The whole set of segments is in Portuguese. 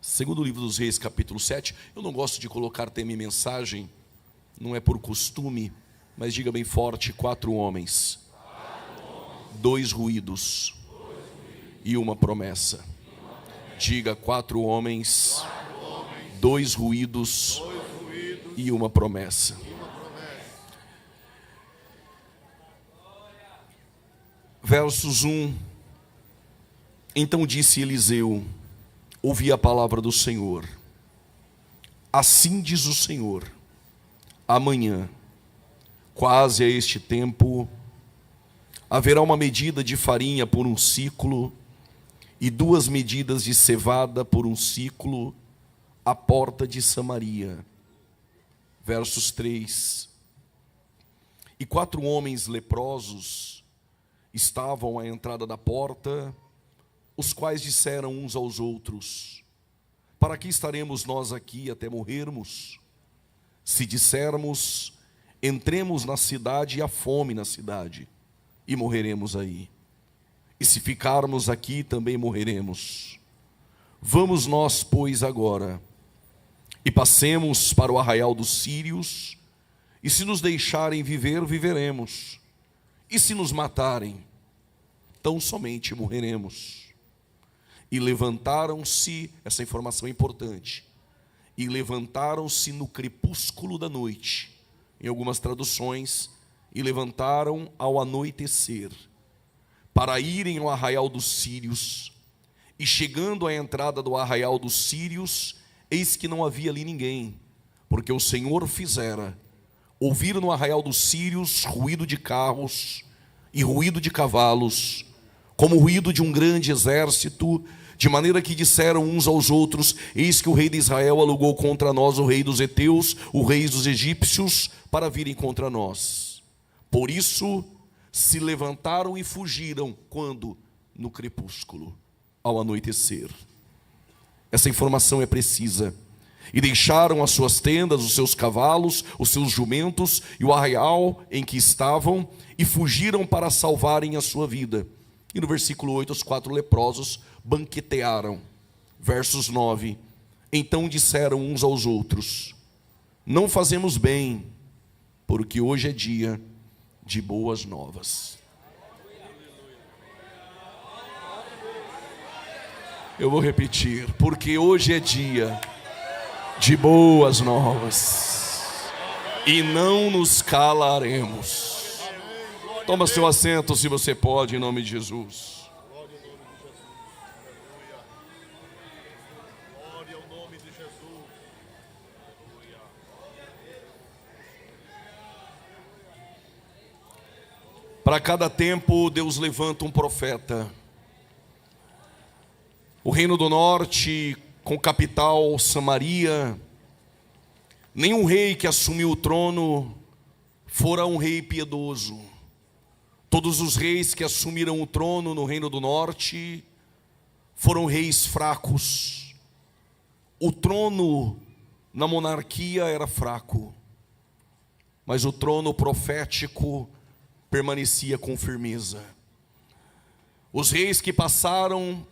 Segundo livro dos Reis, capítulo 7. Eu não gosto de colocar tema em mensagem, não é por costume, mas diga bem forte: 4 homens, 2 ruídos e uma promessa. Diga: 4 homens, 2 ruídos e uma promessa. Versos 1. Então disse Eliseu: ouvi a palavra do Senhor. Assim diz o Senhor: amanhã, quase a este tempo, haverá uma medida de farinha por um siclo e 2 medidas de cevada por um siclo à porta de Samaria. Versos 3. E 4 homens leprosos estavam à entrada da porta, os quais disseram uns aos outros: para que estaremos nós aqui até morrermos? Se dissermos: entremos na cidade, e há fome na cidade, e morreremos aí. E se ficarmos aqui, também morreremos. Vamos nós, pois, agora, e passemos para o arraial dos sírios, e se nos deixarem viver, viveremos. E se nos matarem, tão somente morreremos. E levantaram-se, essa informação é importante, e levantaram-se no crepúsculo da noite, em algumas traduções, e levantaram ao anoitecer, para irem ao arraial dos sírios. E chegando à entrada do arraial dos sírios, eis que não havia ali ninguém, porque o Senhor fizera ouvir no arraial dos sírios ruído de carros e ruído de cavalos, como o ruído de um grande exército, de maneira que disseram uns aos outros: eis que o rei de Israel alugou contra nós o rei dos heteus, o rei dos egípcios, para virem contra nós. Por isso se levantaram e fugiram. Quando? No crepúsculo, ao anoitecer. Essa informação é precisa. E deixaram as suas tendas, os seus cavalos, os seus jumentos e o arraial em que estavam, e fugiram para salvarem a sua vida. E no versículo 8, os 4 leprosos banquetearam. Versos 9. Então disseram uns aos outros: não fazemos bem, porque hoje é dia de boas novas. Eu vou repetir: porque hoje é dia de boas novas, e não nos calaremos. Toma seu assento, se você pode, em nome de Jesus. Glória ao nome de Jesus. Para cada tempo, Deus levanta um profeta. O reino do norte, com capital Samaria, nenhum rei que assumiu o trono fora um rei piedoso. Todos os reis que assumiram o trono no reino do norte foram reis fracos. O trono na monarquia era fraco, mas o trono profético permanecia com firmeza. Os reis que passaram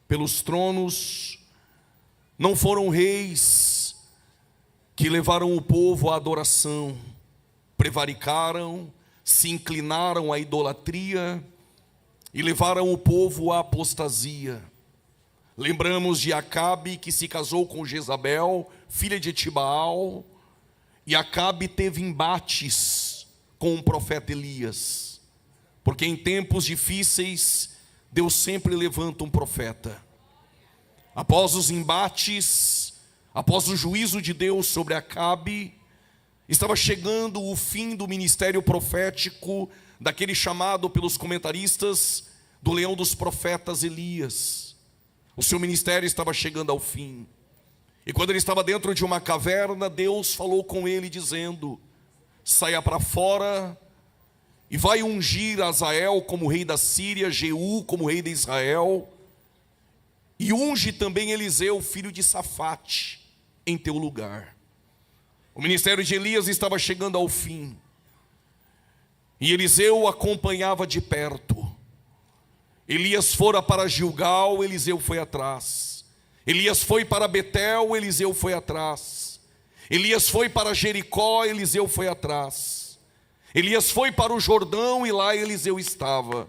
pelos tronos não foram reis que levaram o povo à adoração, prevaricaram, se inclinaram à idolatria e levaram o povo à apostasia. Lembramos de Acabe, que se casou com Jezabel, filha de Etibaal, e Acabe teve embates com o profeta Elias, porque em tempos difíceis Deus sempre levanta um profeta. Após os embates, após o juízo de Deus sobre Acabe, estava chegando o fim do ministério profético daquele chamado pelos comentaristas do leão dos profetas Elias. O seu ministério estava chegando ao fim. E quando ele estava dentro de uma caverna, Deus falou com ele dizendo: saia para fora e vai ungir Azael como rei da Síria, Jeú como rei de Israel, e unge também Eliseu, filho de Safate, em teu lugar. O ministério de Elias estava chegando ao fim, e Eliseu o acompanhava de perto. Elias fora para Gilgal, Eliseu foi atrás. Elias foi para Betel, Eliseu foi atrás. Elias foi para Jericó, Eliseu foi atrás. Elias foi para o Jordão e lá Eliseu estava.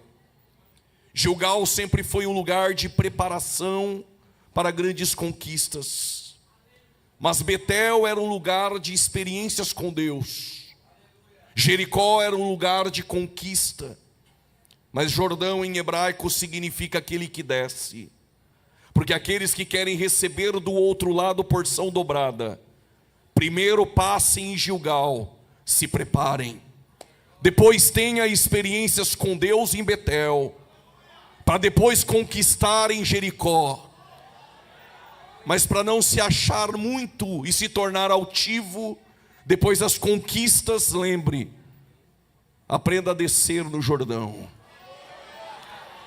Gilgal sempre foi um lugar de preparação para grandes conquistas. Mas Betel era um lugar de experiências com Deus. Jericó era um lugar de conquista. Mas Jordão em hebraico significa aquele que desce. Porque aqueles que querem receber do outro lado porção dobrada, primeiro passem em Gilgal, se preparem. Depois tenha experiências com Deus em Betel, para depois conquistar em Jericó. Mas para não se achar muito e se tornar altivo, depois das conquistas, lembre, aprenda a descer no Jordão.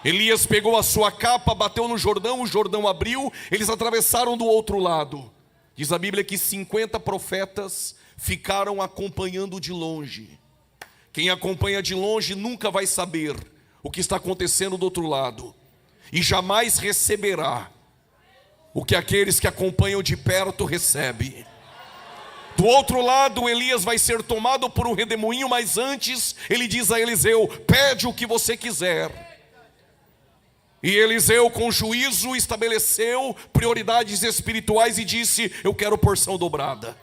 Elias pegou a sua capa, bateu no Jordão, o Jordão abriu, eles atravessaram do outro lado. Diz a Bíblia que 50 profetas ficaram acompanhando de longe. Quem acompanha de longe nunca vai saber o que está acontecendo do outro lado. E jamais receberá o que aqueles que acompanham de perto recebem. Do outro lado, Elias vai ser tomado por um redemoinho, mas antes ele diz a Eliseu: pede o que você quiser. E Eliseu, com juízo, estabeleceu prioridades espirituais e disse: eu quero porção dobrada.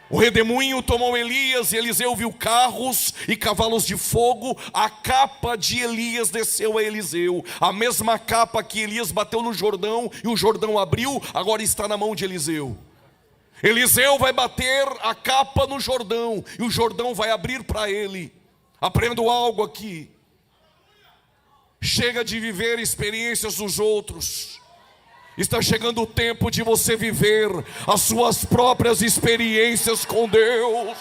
O redemoinho tomou Elias e Eliseu viu carros e cavalos de fogo. A capa de Elias desceu a Eliseu. A mesma capa que Elias bateu no Jordão e o Jordão abriu, agora está na mão de Eliseu. Eliseu vai bater a capa no Jordão e o Jordão vai abrir para ele. Aprendo algo aqui. Chega de viver experiências dos outros. Está chegando o tempo de você viver as suas próprias experiências com Deus.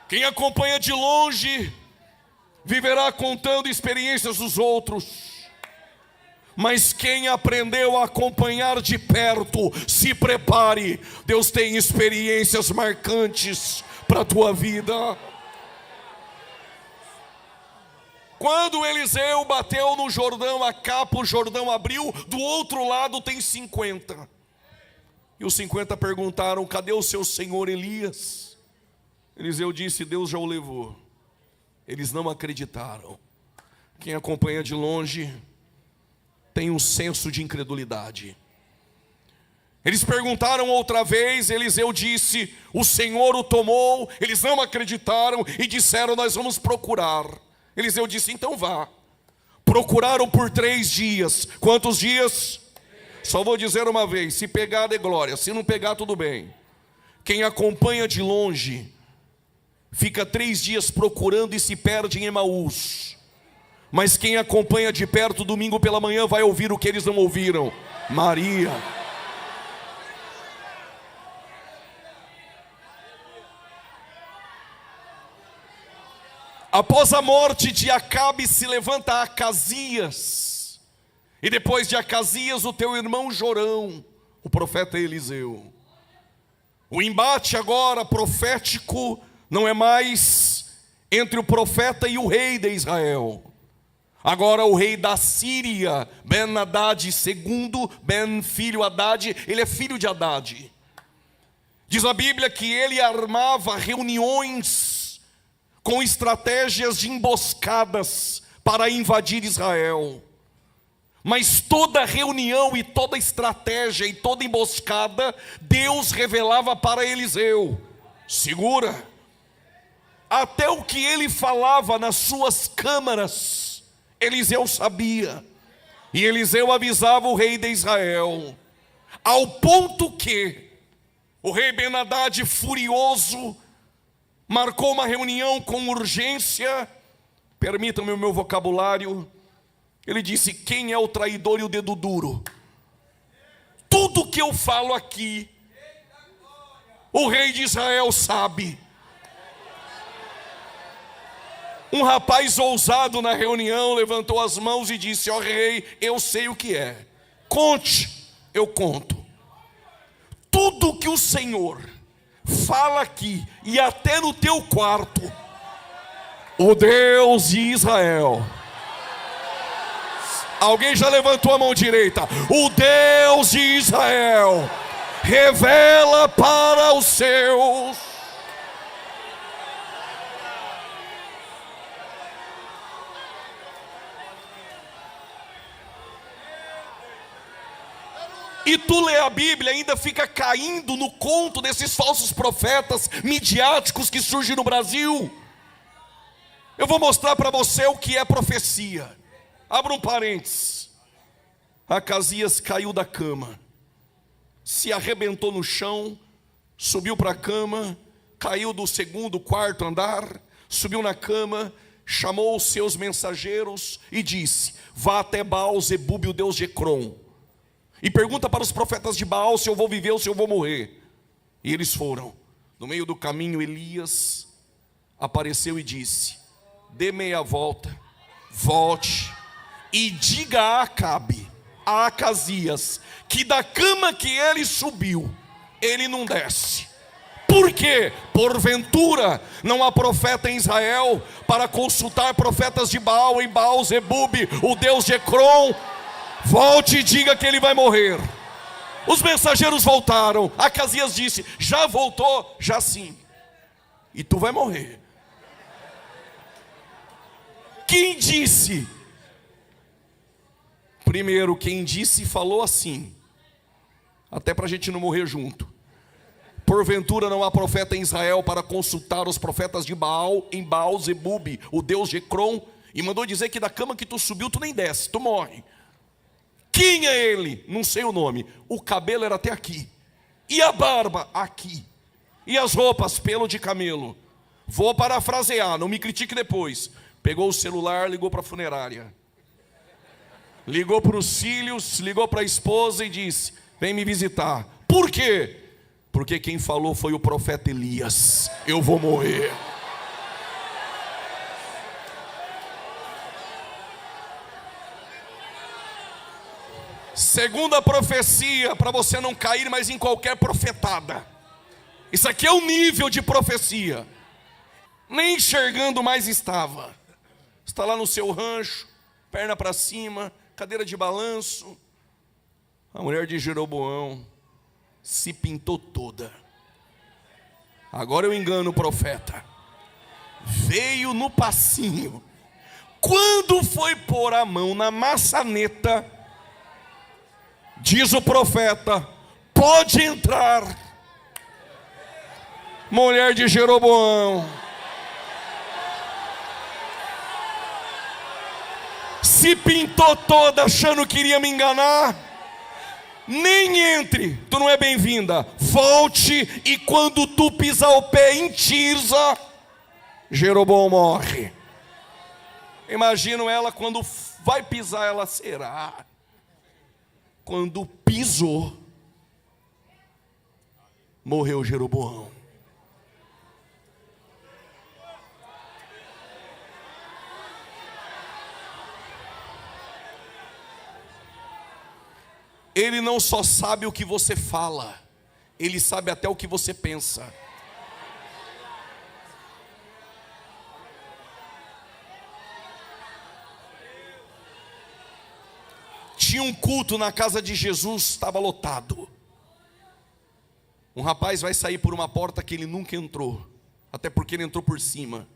Quem acompanha de longe viverá contando experiências dos outros. Mas quem aprendeu a acompanhar de perto, se prepare. Deus tem experiências marcantes para a tua vida. Quando Eliseu bateu no Jordão, a capa, o Jordão abriu, do outro lado tem 50. E os 50 perguntaram: cadê o seu senhor Elias? Eliseu disse: Deus já o levou. Eles não acreditaram. Quem acompanha de longe tem um senso de incredulidade. Eles perguntaram outra vez, Eliseu disse: o Senhor o tomou. Eles não acreditaram e disseram: nós vamos procurar. Eliseu disse: então vá. Procuraram por 3 dias. Quantos dias? Só vou dizer uma vez: se pegar é glória, se não pegar tudo bem. Quem acompanha de longe fica 3 dias procurando e se perde em Emaús. Mas quem acompanha de perto, domingo pela manhã, vai ouvir o que eles não ouviram. Maria. Após a morte de Acabe, se levanta Acasias. E depois de Acasias, o teu irmão Jorão, o profeta Eliseu. O embate agora profético não é mais entre o profeta e o rei de Israel. Agora o rei da Síria, Ben-Hadad II, Ben filho Haddad, ele é filho de Haddad. Diz a Bíblia que ele armava reuniões com estratégias de emboscadas para invadir Israel. Mas toda reunião e toda estratégia e toda emboscada, Deus revelava para Eliseu. Segura. Até o que ele falava nas suas câmaras, Eliseu sabia. E Eliseu avisava o rei de Israel. Ao ponto que o rei Ben-Hadad, furioso, marcou uma reunião com urgência. Permitam-me o meu vocabulário. Ele disse: quem é o traidor e o dedo duro? Tudo que eu falo aqui, o rei de Israel sabe. Um rapaz ousado na reunião levantou as mãos e disse: ó rei, eu sei o que é. Conte. Eu conto. Tudo que o Senhor fala aqui e até no teu quarto, o Deus de Israel Alguém já levantou a mão direita. O Deus de Israel revela para os seus. E tu lê a Bíblia e ainda fica caindo no conto desses falsos profetas midiáticos que surgem no Brasil. Eu vou mostrar para você o que é profecia. Abra um parênteses. Acasias caiu da cama, se arrebentou no chão, subiu para a cama, caiu do segundo, quarto andar, subiu na cama, chamou os seus mensageiros e disse: vá até Baal-zebub, o deus de Ecrom, e pergunta para os profetas de Baal se eu vou viver ou se eu vou morrer. E eles foram. No meio do caminho, Elias apareceu e disse: dê meia volta, volte e diga a Acabe, a Acasias, que da cama que ele subiu, ele não desce. Por quê? Porventura não há profeta em Israel para consultar profetas de Baal em Baal-zebub, o deus de Ecrom? Volte e diga que ele vai morrer. Os mensageiros voltaram. Acasias disse: já voltou? Já sim. E tu vai morrer. Quem disse? Primeiro, quem disse falou assim, até para a gente não morrer junto. Porventura não há profeta em Israel para consultar os profetas de Baal em Baal-zebub, o deus de Ecrom? E mandou dizer que da cama que tu subiu tu nem desce, tu morre. Quem é ele? Não sei o nome. O cabelo era até aqui, e a barba aqui, e as roupas pelo de camelo. Vou parafrasear, não me critique depois. Pegou o celular, ligou para a funerária, ligou para os filhos, ligou para a esposa e disse: vem me visitar. Por quê? Porque quem falou foi o profeta Elias: eu vou morrer. Segunda profecia, para você não cair mais em qualquer profetada. Isso aqui é o nível de profecia. Nem enxergando mais estava. Está lá no seu rancho, perna para cima, cadeira de balanço. A mulher de Jeroboão se pintou toda. Agora eu engano o profeta. Veio no passinho. Quando foi pôr a mão na maçaneta, diz o profeta: pode entrar. Mulher de Jeroboão se pintou toda achando que iria me enganar. Nem entre, tu não é bem-vinda. Volte, e quando tu pisar o pé em Tirza, Jeroboão morre. Imagino ela quando vai pisar, ela será. Quando pisou, morreu Jeroboão. Ele não só sabe o que você fala, ele sabe até o que você pensa. Tinha um culto na casa de Jesus, estava lotado. Um rapaz vai sair por uma porta que ele nunca entrou, até porque ele entrou por cima.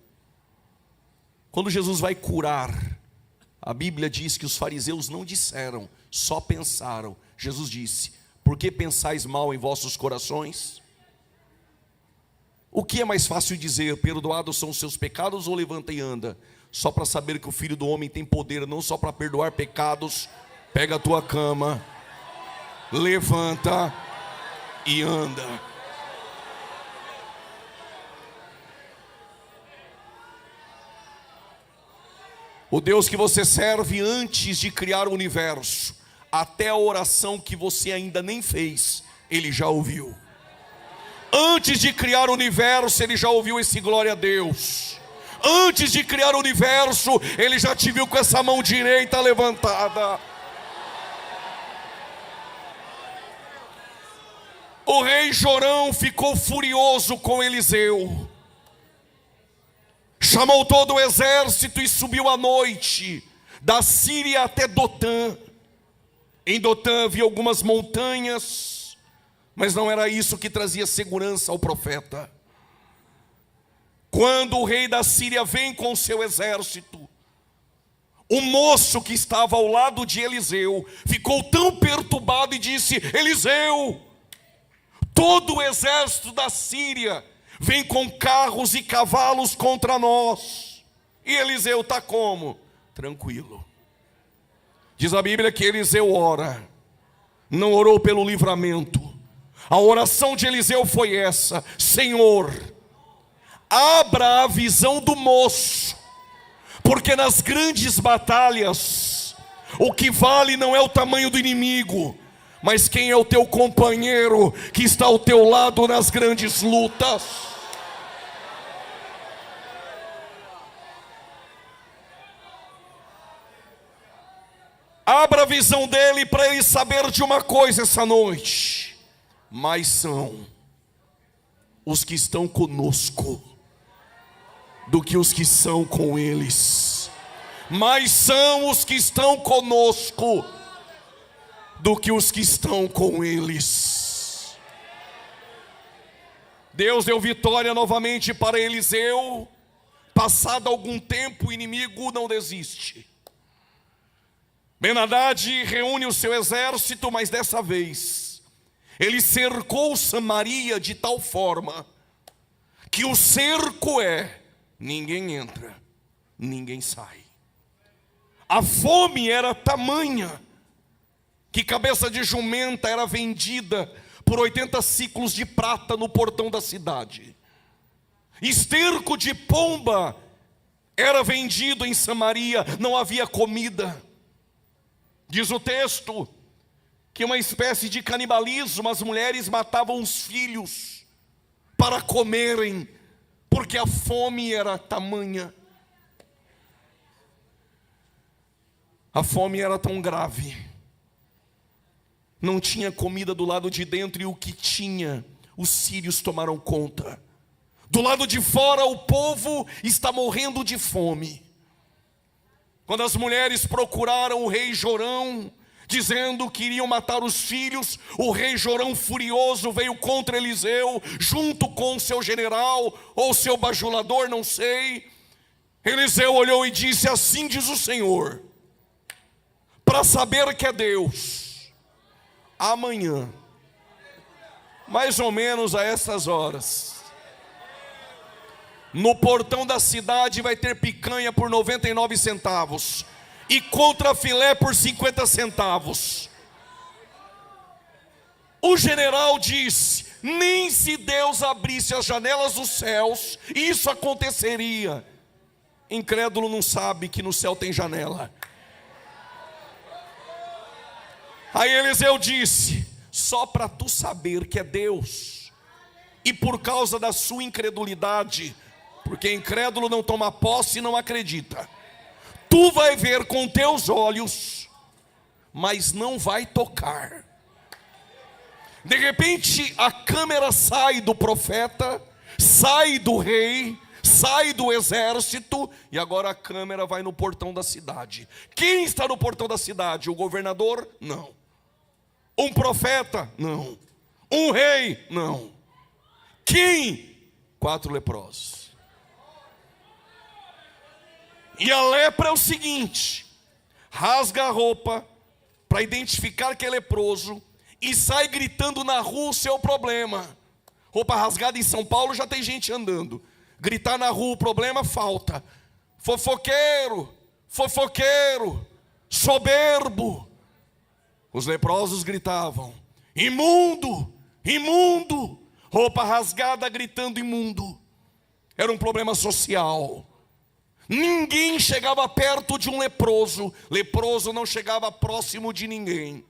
Quando Jesus vai curar, a Bíblia diz que os fariseus não disseram, só pensaram. Jesus disse: por que pensais mal em vossos corações? O que é mais fácil dizer: perdoados são os seus pecados, ou levanta e anda? Só para saber que o Filho do Homem tem poder, não só para perdoar pecados. Pega a tua cama, levanta e anda. O Deus que você serve antes de criar o universo, até a oração que você ainda nem fez, Ele já ouviu. Antes de criar o universo, Ele já ouviu esse glória a Deus. Antes de criar o universo, Ele já te viu com essa mão direita levantada. O rei Jorão ficou furioso com Eliseu. Chamou todo o exército e subiu à noite. da Síria até Dotã. Em Dotã havia algumas montanhas, mas não era isso que trazia segurança ao profeta. Quando o rei da Síria vem com o seu exército, o moço que estava ao lado de Eliseu ficou tão perturbado e disse: Eliseu, todo o exército da Síria vem com carros e cavalos contra nós. E Eliseu está como? Tranquilo. Diz a Bíblia que Eliseu ora, não orou pelo livramento. A oração de Eliseu foi essa: Senhor, abra a visão do moço, porque nas grandes batalhas, o que vale não é o tamanho do inimigo, mas quem é o teu companheiro que está ao teu lado nas grandes lutas. Abra a visão dele para ele saber de uma coisa essa noite: mais são os que estão conosco do que os que são com eles. Mais são os que estão conosco do que os que estão com eles. Deus deu vitória novamente para Eliseu. Passado algum tempo, o inimigo não desiste. Ben-Hadad reúne o seu exército, mas dessa vez ele cercou Samaria de tal forma que o cerco é: ninguém entra, ninguém sai. A fome era tamanha que cabeça de jumenta era vendida por 80 ciclos de prata no portão da cidade. Esterco de pomba era vendido em Samaria, não havia comida. Diz o texto que uma espécie de canibalismo, as mulheres matavam os filhos para comerem, porque a fome era tamanha. A fome era tão grave. Não tinha comida do lado de dentro, e o que tinha, os sírios tomaram conta. Do lado de fora, o povo está morrendo de fome. Quando as mulheres procuraram o rei Jorão, dizendo que iriam matar os filhos, o rei Jorão, furioso, veio contra Eliseu, junto com o seu general, ou seu bajulador, não sei. Eliseu olhou e disse: assim diz o Senhor, para saber que é Deus, amanhã, mais ou menos a essas horas, no portão da cidade vai ter picanha por 99 centavos e contrafilé por 50 centavos. O general disse: nem se Deus abrisse as janelas dos céus, isso aconteceria. Incrédulo não sabe que no céu tem janela. Aí Eliseu disse: só para tu saber que é Deus, e por causa da sua incredulidade, porque incrédulo não toma posse e não acredita, tu vai ver com teus olhos, mas não vai tocar. De repente a câmera sai do profeta, sai do rei, sai do exército, e agora a câmera vai no portão da cidade. Quem está no portão da cidade? O governador? Não. Um profeta? Não. Um rei? Não. Quem? 4 leprosos. E a lepra é o seguinte: rasga a roupa para identificar que é leproso e sai gritando na rua o seu problema. Roupa rasgada em São Paulo já tem gente andando. Gritar na rua o problema, falta. Fofoqueiro, fofoqueiro, soberbo. Os leprosos gritavam: imundo, imundo. Roupa rasgada gritando imundo. Era um problema social. Ninguém chegava perto de um leproso. Leproso não chegava próximo de ninguém.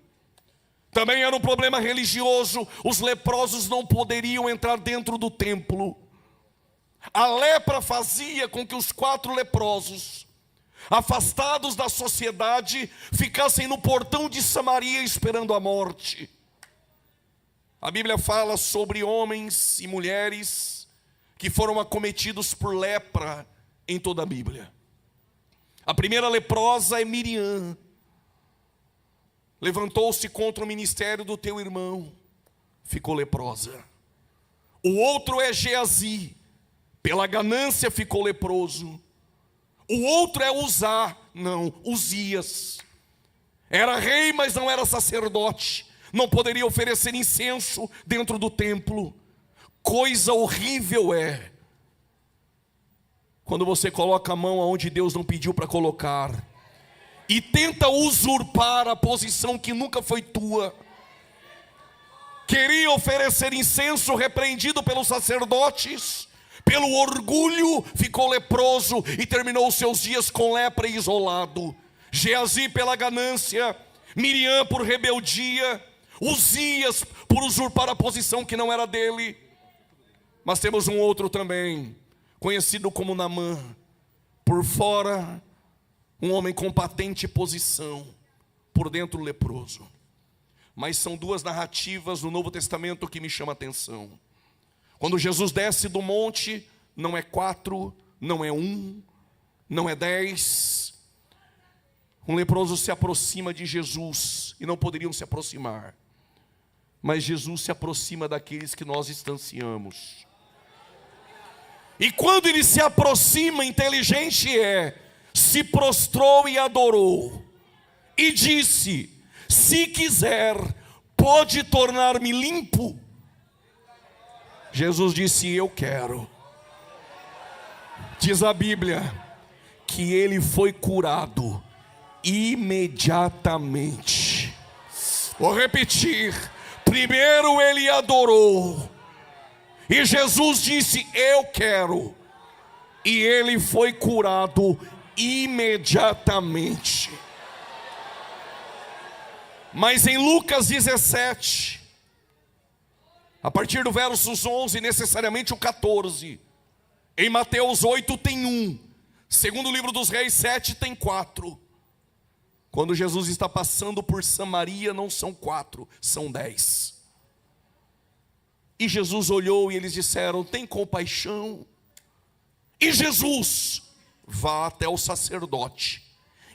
Também era um problema religioso. Os leprosos não poderiam entrar dentro do templo. A lepra fazia com que os 4 leprosos, afastados da sociedade, ficassem no portão de Samaria esperando a morte. A Bíblia fala sobre homens e mulheres que foram acometidos por lepra em toda a Bíblia. A primeira leprosa é Miriam. Levantou-se contra o ministério do teu irmão, ficou leprosa. O outro é Geazi, pela ganância ficou leproso. O outro é Uzias. Era rei, mas não era sacerdote. Não poderia oferecer incenso dentro do templo. Coisa horrível é quando você coloca a mão aonde Deus não pediu para colocar e tenta usurpar a posição que nunca foi tua. Queria oferecer incenso, repreendido pelos sacerdotes, pelo orgulho ficou leproso e terminou os seus dias com lepra e isolado. Geazi pela ganância, Miriam por rebeldia, Uzias por usurpar a posição que não era dele. Mas temos um outro também, conhecido como Naamã, por fora um homem com patente posição, por dentro leproso. Mas são duas narrativas no Novo Testamento que me chamam a atenção. Quando Jesus desce do monte, não é 4, não é 1, não é 10. Um leproso se aproxima de Jesus, e não poderiam se aproximar. Mas Jesus se aproxima daqueles que nós distanciamos. E quando ele se aproxima, inteligente se prostrou e adorou. E disse: se quiser, pode tornar-me limpo. Jesus disse: eu quero. Diz a Bíblia que ele foi curado imediatamente. Vou repetir. Primeiro ele adorou. E Jesus disse: eu quero. E ele foi curado imediatamente. Mas em Lucas 17, a partir do versos 11, necessariamente o 14. Em Mateus 8 tem 1. Segundo o livro dos Reis 7 tem 4. Quando Jesus está passando por Samaria, não são 4, são 10. E Jesus olhou e eles disseram: tem compaixão. E Jesus vá até o sacerdote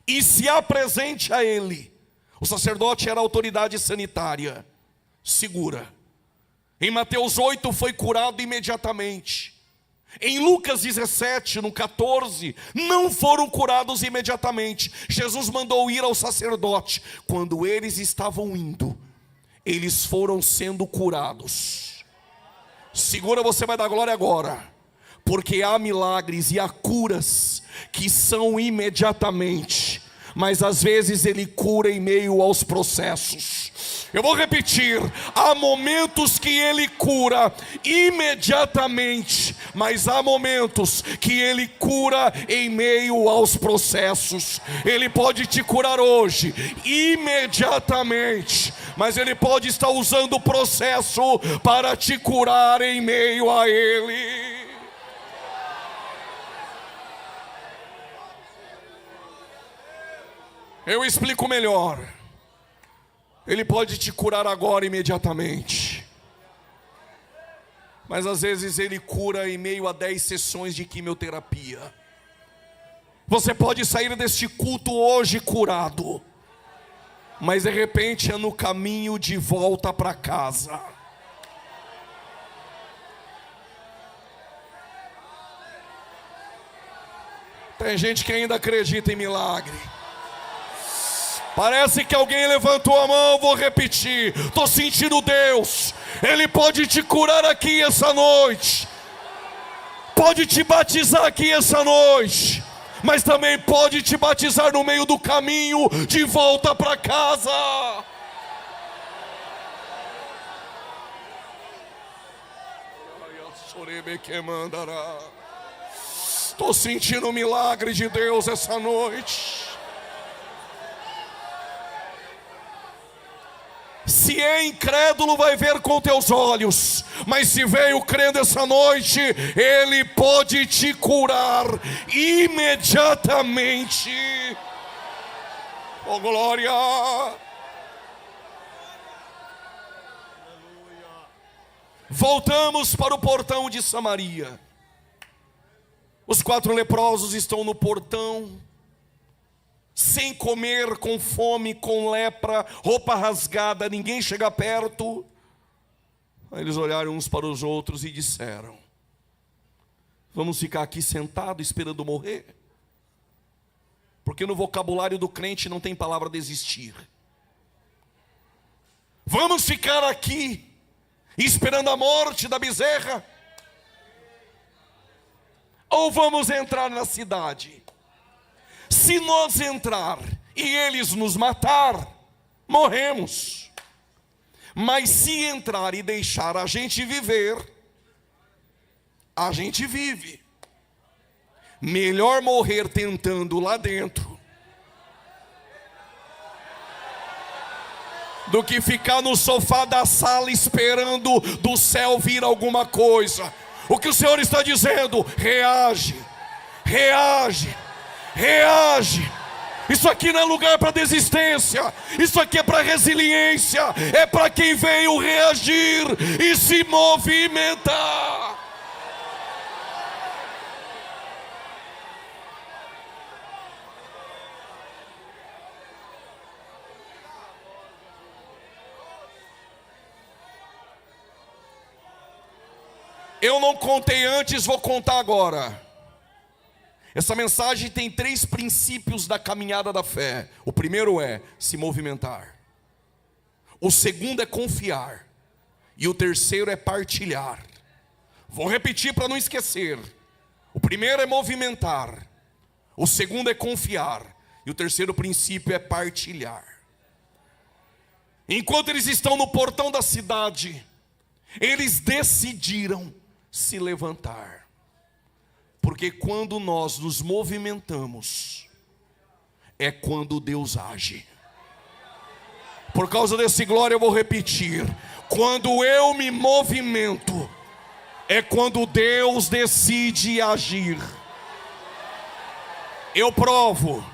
e se apresente a ele. O sacerdote era a autoridade sanitária segura. Em Mateus 8 foi curado imediatamente. Em Lucas 17, no 14, não foram curados imediatamente. Jesus mandou ir ao sacerdote. Quando eles estavam indo, eles foram sendo curados. Segura, você vai dar glória agora. Porque há milagres e há curas que são imediatamente, mas às vezes ele cura em meio aos processos. Eu vou repetir: há momentos que ele cura imediatamente, mas há momentos que ele cura em meio aos processos. Ele pode te curar hoje imediatamente, mas ele pode estar usando o processo para te curar em meio a ele. Eu explico melhor. Ele pode te curar agora imediatamente, mas às vezes ele cura em meio a 10 sessões de quimioterapia. Você pode sair deste culto hoje curado, mas de repente é no caminho de volta para casa. Tem gente que ainda acredita em milagre. Parece que alguém levantou a mão. Vou repetir, estou sentindo Deus. Ele pode te curar aqui essa noite, pode te batizar aqui essa noite, mas também pode te batizar no meio do caminho de volta para casa. Estou sentindo o milagre de Deus essa noite. Se é incrédulo, vai ver com teus olhos, mas se veio crendo essa noite, ele pode te curar imediatamente. Oh glória! Voltamos para o portão de Samaria. Os 4 leprosos estão no portão. sem comer, com fome, com lepra, roupa rasgada, ninguém chega perto. Aí eles olharam uns para os outros e disseram: vamos ficar aqui sentados esperando morrer? Porque no vocabulário do crente não tem palavra desistir. Vamos ficar aqui esperando a morte da bezerra? Ou vamos entrar na cidade? Se nós entrar e eles nos matar, morremos. Mas se entrar e deixar a gente viver, a gente vive. Melhor morrer tentando lá dentro do que ficar no sofá da sala esperando do céu vir alguma coisa. O que o Senhor está dizendo? Reage, reage, reage. Isso aqui não é lugar para desistência. Isso aqui é para resiliência. É para quem veio reagir e se movimentar. Eu não contei antes, vou contar agora. Essa mensagem tem 3 princípios da caminhada da fé. O primeiro é se movimentar. O segundo é confiar. E o terceiro é partilhar. Vou repetir para não esquecer. O primeiro é movimentar. O segundo é confiar. E o terceiro princípio é partilhar. Enquanto eles estão no portão da cidade, eles decidiram se levantar. Porque quando nós nos movimentamos, é quando Deus age. Por causa desse glória eu vou repetir. Quando eu me movimento, é quando Deus decide agir. Eu provo.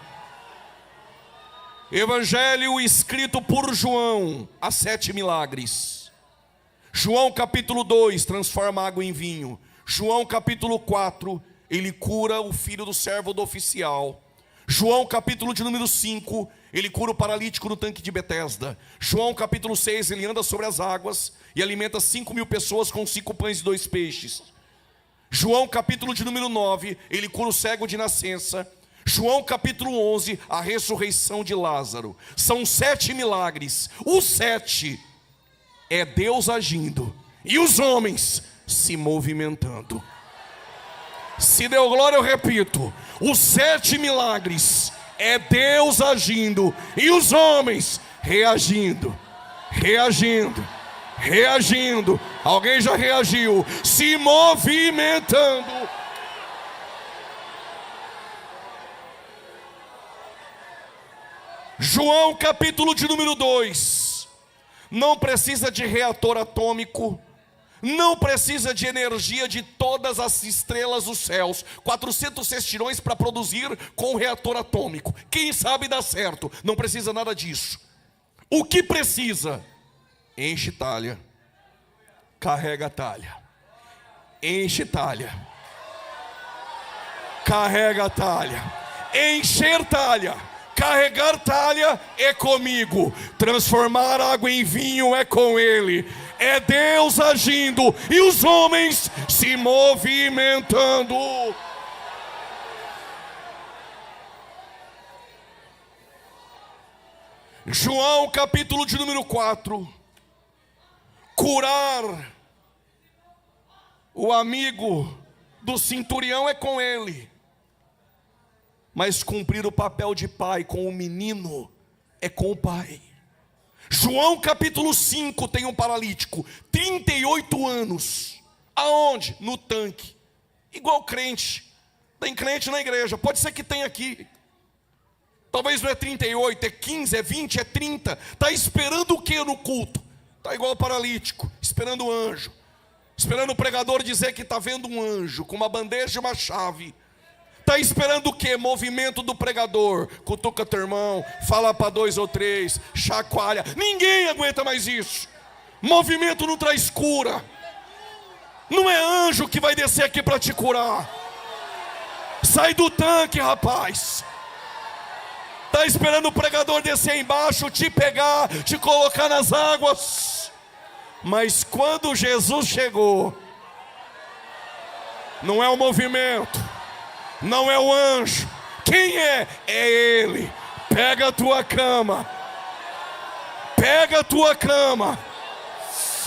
Evangelho escrito por João, há 7 milagres. João capítulo 2, transforma água em vinho. João capítulo 4, ele cura o filho do servo do oficial. João capítulo de número 5, ele cura o paralítico no tanque de Betesda. João capítulo 6, ele anda sobre as águas e alimenta 5.000 pessoas com 5 pães e 2 peixes. João capítulo de número 9, ele cura o cego de nascença. João capítulo 11, a ressurreição de Lázaro. São 7 milagres. Os 7 é Deus agindo e os homens se movimentando. Se deu glória, eu repito. Os 7 milagres é Deus agindo e os homens reagindo, reagindo, reagindo. Alguém já reagiu? Se movimentando. João capítulo de número 2. Não precisa de reator atômico. Não precisa de energia de todas as estrelas dos céus. 400 cestirões para produzir com um reator atômico. Quem sabe dá certo. Não precisa nada disso. O que precisa? Enche talha. Carrega talha. Enche talha. Carrega talha. Encher talha. Carregar talha é comigo. Transformar água em vinho é com Ele. É Deus agindo e os homens se movimentando. João capítulo de número 4. Curar o amigo do centurião é com ele. Mas cumprir o papel de pai com o menino é com o pai. João capítulo 5 tem um paralítico, 38 anos. Aonde? No tanque. Igual crente. Tem crente na igreja, pode ser que tenha aqui. Talvez não é 38, é 15, é 20, é 30. Está esperando o que no culto? Está igual o paralítico, esperando o anjo. Esperando o pregador dizer que está vendo um anjo com uma bandeja e uma chave. Está esperando o que? Movimento do pregador. Cutuca teu irmão, fala para 2 ou 3, chacoalha. Ninguém aguenta mais isso. Movimento não traz cura. Não é anjo que vai descer aqui para te curar. Sai do tanque, rapaz. Está esperando o pregador descer embaixo, te pegar, te colocar nas águas. Mas quando Jesus chegou, não é o movimento, não é o anjo. Quem é? É Ele. Pega a tua cama. Pega a tua cama.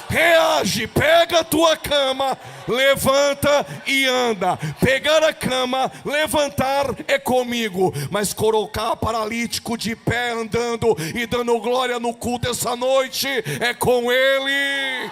Reage, pega a tua cama, levanta e anda. Pegar a cama, levantar é comigo, mas colocar paralítico de pé andando e dando glória no culto essa noite é com Ele.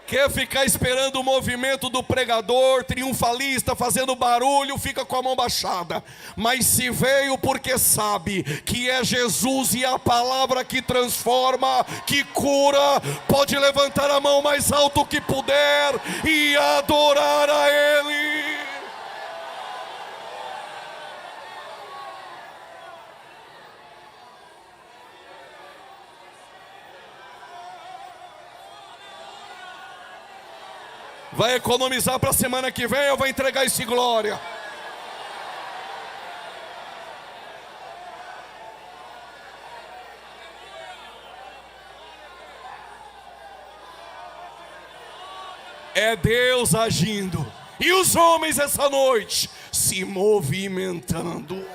Quer ficar esperando o movimento do pregador triunfalista, fazendo barulho, fica com a mão baixada. Mas se veio porque sabe que é Jesus e a palavra que transforma, que cura, pode levantar a mão mais alto que puder e adorar a Ele. Vai economizar para a semana que vem ou vai entregar isso em glória? É Deus agindo. E os homens essa noite se movimentando.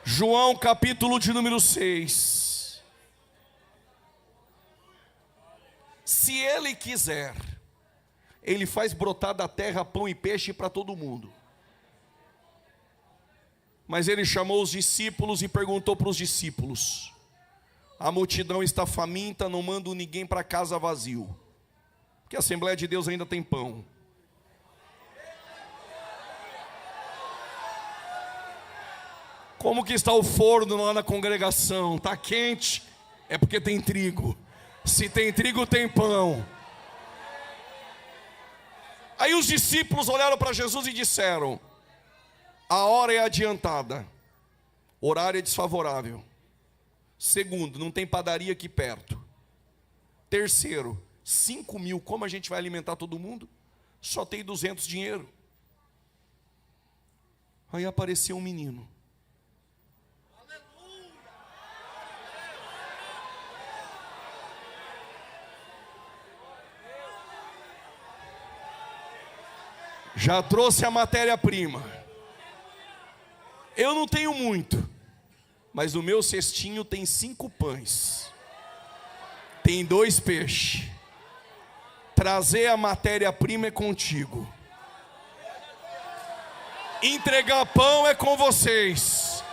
João capítulo de número 6. Se Ele quiser, Ele faz brotar da terra pão e peixe para todo mundo. Mas Ele chamou os discípulos e perguntou para os discípulos: a multidão está faminta, não mando ninguém para casa vazio, porque a Assembleia de Deus ainda tem pão. Como que está o forno lá na congregação? Está quente? É porque tem trigo. Se tem trigo, tem pão. Aí os discípulos olharam para Jesus e disseram: a hora é adiantada, horário é desfavorável. Segundo, não tem padaria aqui perto. Terceiro, 5.000, como a gente vai alimentar todo mundo? Só tem 200 dinheiro. Aí apareceu um menino. Já trouxe a matéria-prima. Eu não tenho muito, mas o meu cestinho tem 5 pães, tem 2 peixes. Trazer a matéria-prima é contigo. Entregar pão é com vocês.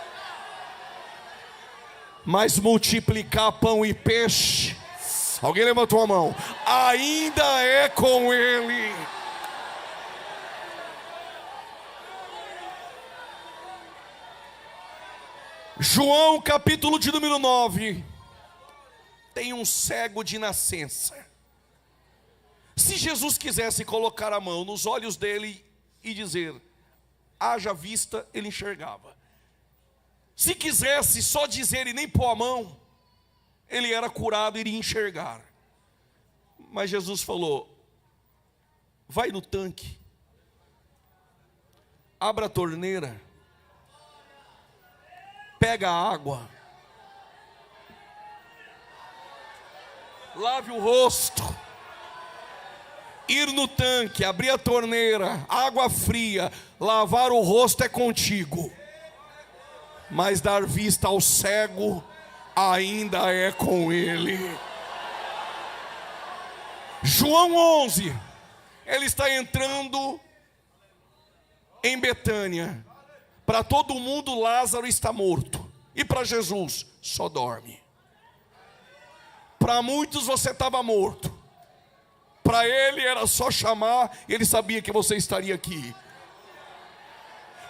Mas multiplicar pão e peixe, alguém levantou a mão, ainda é com Ele. João capítulo de número 9. Tem um cego de nascença. Se Jesus quisesse colocar a mão nos olhos dele e dizer: haja vista, ele enxergava. Se quisesse só dizer e nem pôr a mão, ele era curado e iria enxergar. Mas Jesus falou: vai no tanque, abra a torneira, pega a água, lave o rosto. Ir no tanque, abrir a torneira, água fria, lavar o rosto é contigo. Mas dar vista ao cego ainda é com ele. João 11, ele está entrando em Betânia. Para todo mundo Lázaro está morto, e para Jesus só dorme. Para muitos você estava morto, para ele era só chamar, ele sabia que você estaria aqui.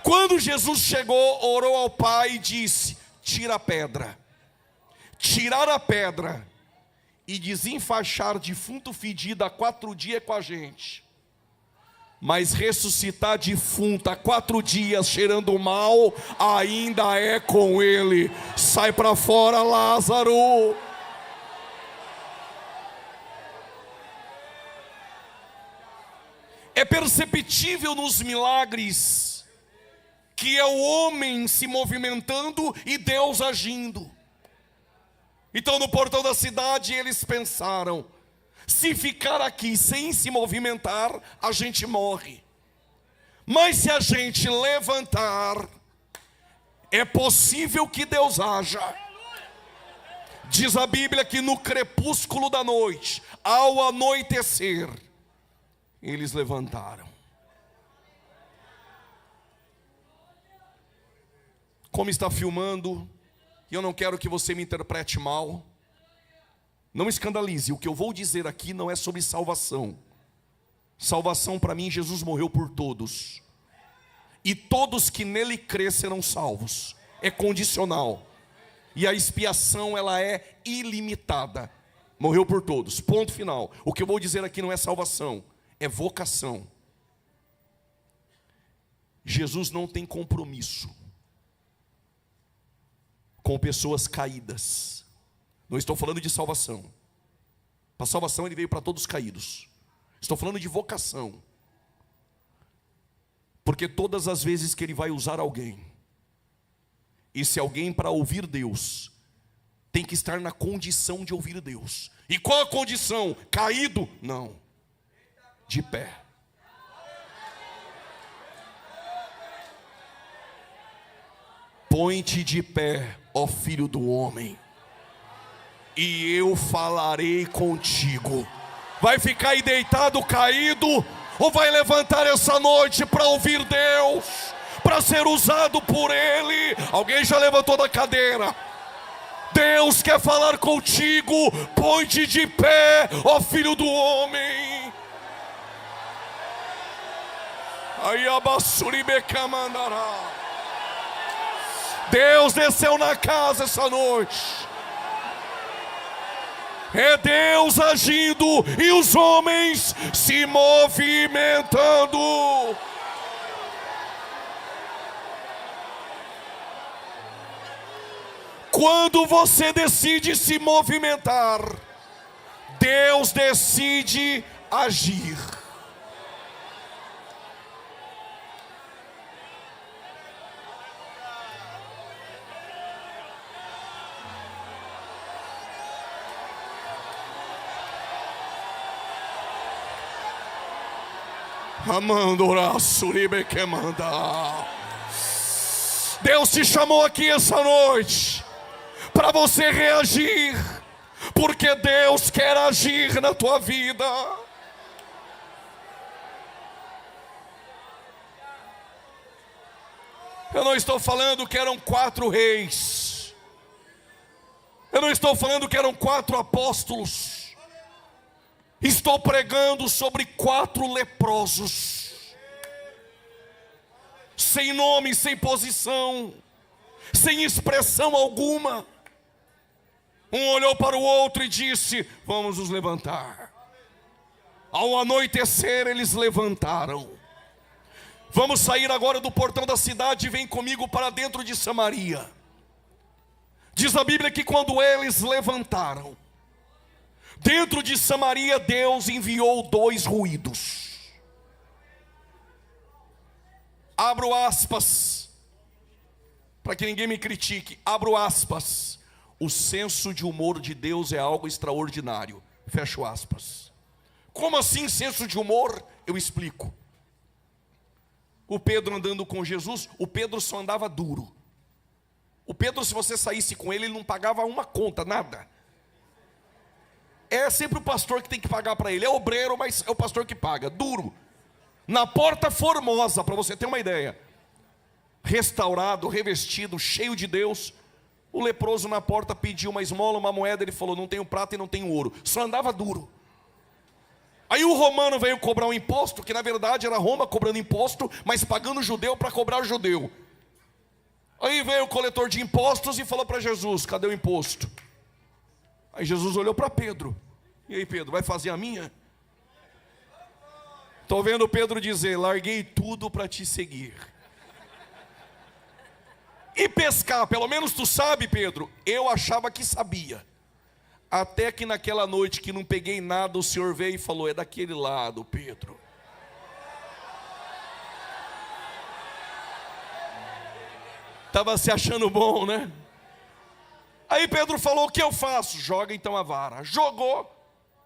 Quando Jesus chegou, orou ao Pai e disse: tira a pedra. Tirar a pedra e desenfaixar defunto fedido há 4 dias é com a gente. Mas ressuscitar defunto há 4 dias cheirando mal, ainda é com ele. Sai para fora, Lázaro. É perceptível nos milagres que é o homem se movimentando e Deus agindo. Então no portão da cidade eles pensaram: se ficar aqui sem se movimentar, a gente morre. Mas se a gente levantar, é possível que Deus haja. Diz a Bíblia que no crepúsculo da noite, ao anoitecer, eles levantaram. Como está filmando, e eu não quero que você me interprete mal, não escandalize, o que eu vou dizer aqui não é sobre salvação. Salvação para mim, Jesus morreu por todos. E todos que nele crê serão salvos. É condicional. E a expiação, ela é ilimitada. Morreu por todos, ponto final. O que eu vou dizer aqui não é salvação, é vocação. Jesus não tem compromisso com pessoas caídas. Não estou falando de salvação. Para salvação ele veio para todos caídos. Estou falando de vocação. Porque todas as vezes que ele vai usar alguém, esse alguém, para ouvir Deus, tem que estar na condição de ouvir Deus. E qual a condição? Caído? Não. De pé. Põe-te de pé, ó filho do homem, e eu falarei contigo. Vai ficar aí deitado, caído, ou vai levantar essa noite para ouvir Deus, para ser usado por Ele? Alguém já levantou da cadeira? Deus quer falar contigo. Põe-te de pé, ó filho do homem. Aí abassuribecamandará. Deus desceu na casa essa noite. É Deus agindo e os homens se movimentando. Quando você decide se movimentar, Deus decide agir. Deus te chamou aqui essa noite para você reagir, porque Deus quer agir na tua vida. Eu não estou falando que eram 4 reis, eu não estou falando que eram 4 apóstolos. Estou pregando sobre 4 leprosos, sem nome, sem posição, sem expressão alguma. Um olhou para o outro e disse: vamos nos levantar. Ao anoitecer eles levantaram. Vamos sair agora do portão da cidade e vem comigo para dentro de Samaria. Diz a Bíblia que quando eles levantaram, dentro de Samaria Deus enviou 2 ruídos. Abro aspas, para que ninguém me critique. Abro aspas. O senso de humor de Deus é algo extraordinário. Fecho aspas. Como assim senso de humor? Eu explico. O Pedro andando com Jesus, o Pedro só andava duro. O Pedro, se você saísse com ele, ele não pagava uma conta, nada. É sempre o pastor que tem que pagar para ele. É obreiro, mas é o pastor que paga. Duro. Na Porta Formosa, para você ter uma ideia. Restaurado, revestido, cheio de Deus. O leproso na porta pediu uma esmola, uma moeda. Ele falou: não tenho prata e não tenho ouro. Só andava duro. Aí o romano veio cobrar um imposto, que na verdade era Roma cobrando imposto, mas pagando o judeu para cobrar o judeu. Aí veio o coletor de impostos e falou para Jesus: cadê o imposto? Aí Jesus olhou para Pedro. E aí, Pedro, vai fazer a minha? Estou vendo Pedro dizer: larguei tudo para te seguir. E pescar, pelo menos tu sabe, Pedro. Eu achava que sabia. Até que naquela noite que não peguei nada, o Senhor veio e falou: é daquele lado, Pedro. Estava se achando bom, né? Aí Pedro falou: o que eu faço? Joga então a vara. Jogou,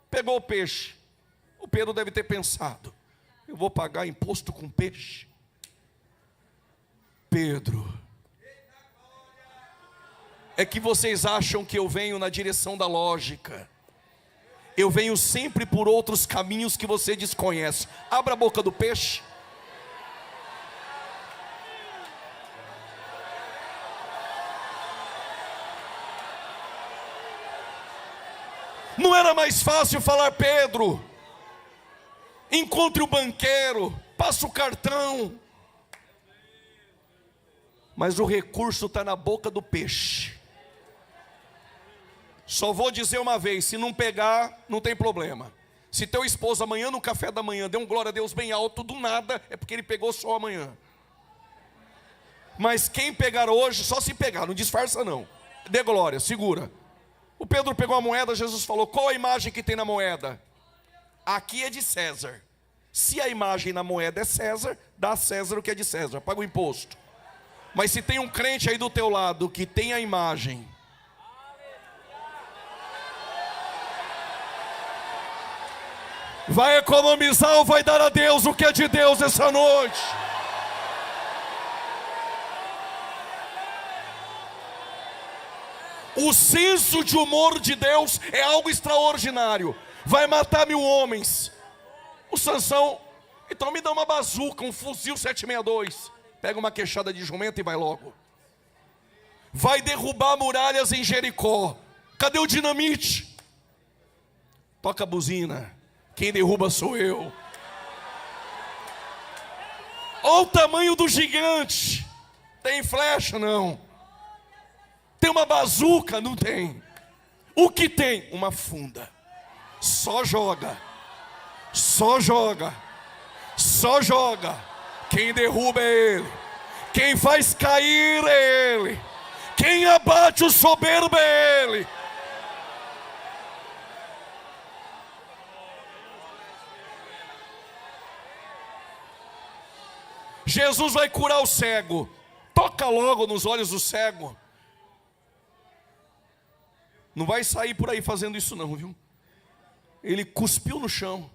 pegou o peixe. O Pedro deve ter pensado: eu vou pagar imposto com peixe? Pedro, é que vocês acham que eu venho na direção da lógica. Eu venho sempre por outros caminhos que você desconhece. Abra a boca do peixe. Não era mais fácil falar: Pedro, encontre o banqueiro, passa o cartão. Mas o recurso está na boca do peixe. Só vou dizer uma vez: se não pegar, não tem problema. Se teu esposo amanhã no café da manhã deu um glória a Deus bem alto do nada, é porque ele pegou só amanhã. Mas quem pegar hoje, só se pegar, não disfarça não. Dê glória, segura. O Pedro pegou a moeda, Jesus falou: qual a imagem que tem na moeda? Aqui é de César. Se a imagem na moeda é César, dá a César o que é de César, paga o imposto. Mas se tem um crente aí do teu lado que tem a imagem, vai economizar ou vai dar a Deus o que é de Deus essa noite? O senso de humor de Deus é algo extraordinário. Vai matar 1000 homens. O Sansão: então me dá uma bazuca, um fuzil 762. Pega uma queixada de jumento e vai logo. Vai derrubar muralhas em Jericó. Cadê o dinamite? Toca a buzina. Quem derruba sou eu. Olha o tamanho do gigante. Tem flecha? Não. Tem uma bazuca? Não tem. O que tem? Uma funda. Só joga. Só joga. Só joga. Quem derruba é ele. Quem faz cair é ele. Quem abate o soberbo é ele. Jesus vai curar o cego. Toca logo nos olhos do cego. Não vai sair por aí fazendo isso não, viu? Ele cuspiu no chão.